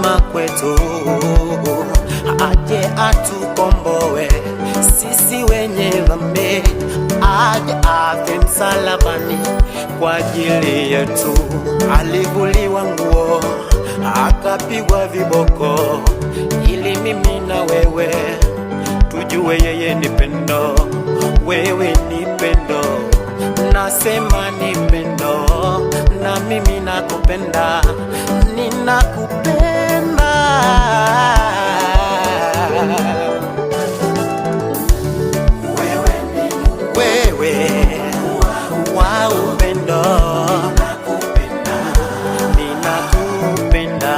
huruma kwetu, aje atukomboe sisi wenye dhambi, aje afe msalabani kwa ajili yetu. Alivuliwa nguo, akapigwa viboko, ili mimi na wewe tujue yeye ni pendo. Wewe ni pendo, nasema ni pendo, na mimi nakupenda, ninakupenda. Wewe wa upendo, ninakupenda.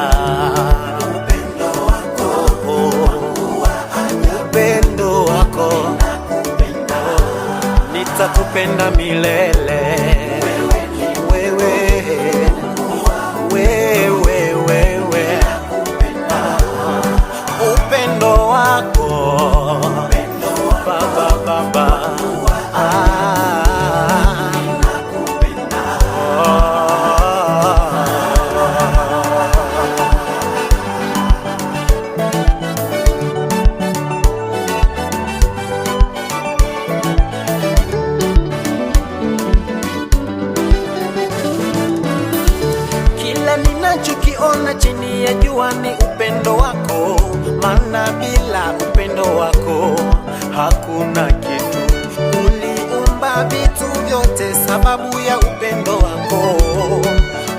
Upendo wako nitakupenda milele. Wewe upendo wako Baba, ninachokiona chini ya jua ni upendo wako, maana bila upendo wako hakuna kitu. Uliumba vitu vyote sababu ya upendo wako.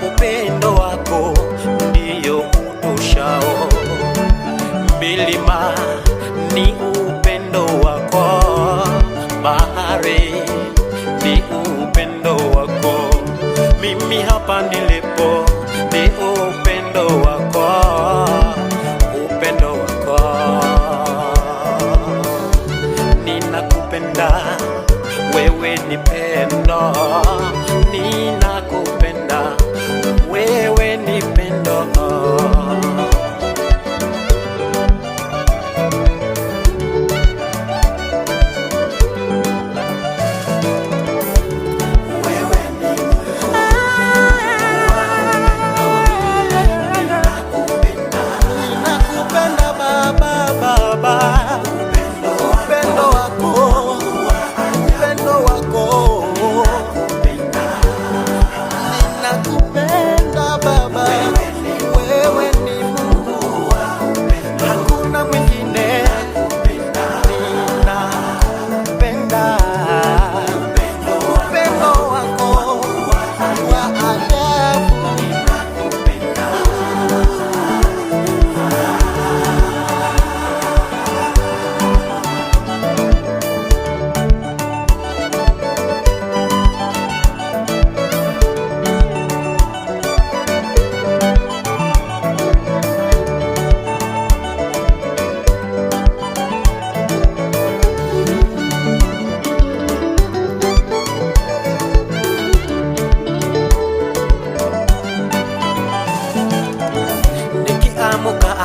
Upendo wako ndiyo utoshao milima, ni upendo wako. Bahari ni upendo wako. Mimi hapa nilipo ni upendo wako, upendo wako. Ninakupenda, wewe ni pendo. Ninakupenda, wewe ni pendo.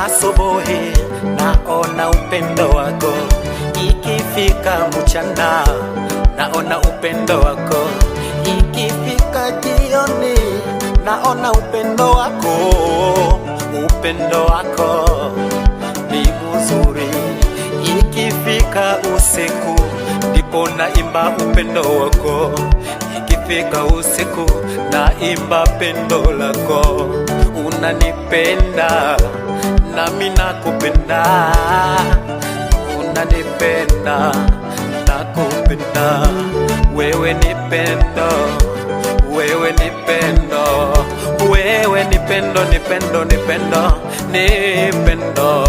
Asubuhi naona upendo wako, ikifika mchana naona upendo wako, ikifika jioni naona upendo wako. Upendo wako ni mzuri, ikifika usiku ndipo naimba upendo wako, ikifika usiku naimba pendo lako. Unanipenda nami nakupenda, unanipenda nakupenda. Wewe ni pendo, wewe ni pendo, wewe ni pendo, ni pendo, ni pendo, ni pendo.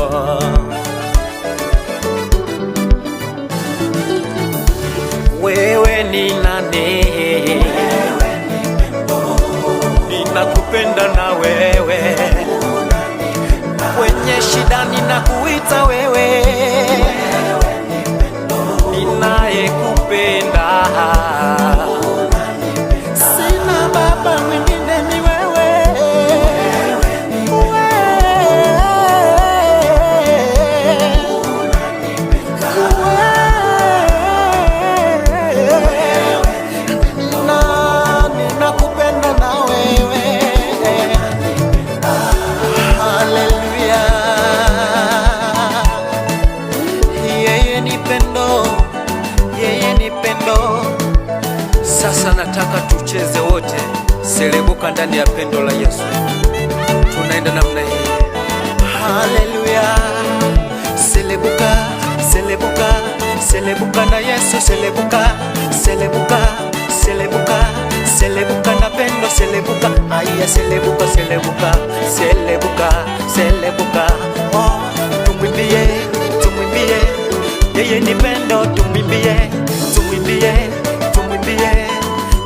Wewe ni nani? Ninakupenda na wewe, kwenye shida ninakuita wewe, ninayekupenda. Sina baba mwingine, ni wewe. Ninakupenda na wewe. Hallelujah. pendo. Sasa nataka tucheze wote, selebuka ndani ya pendo la Yesu. Tunaenda namna hii. Haleluya. Selebuka, selebuka, selebuka na Yesu, selebuka, selebuka, selebuka, selebuka na pendo, selebuka. Aya, selebuka, selebuka, selebuka, selebuka. Oh, tumwimbie, tumwimbie, yeye ni pendo, tumwimbie, tumwimbie, tumwimbie,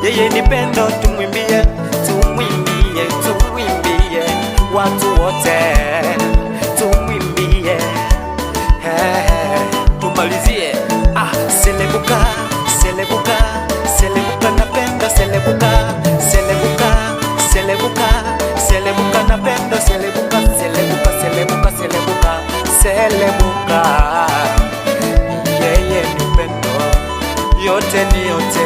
yeye ni pendo, tumwimbie, tumwimbie, tumwimbie, watu wote tumwimbie. Tumalizie. Selebuka, selebuka, selebuka na pendo, selebuka, selebuka, selebuka, selebuka na pendo, selebuka, selebuka, selebuka, selebuka, selebuka. Yeye ni pendo, yote ni yote.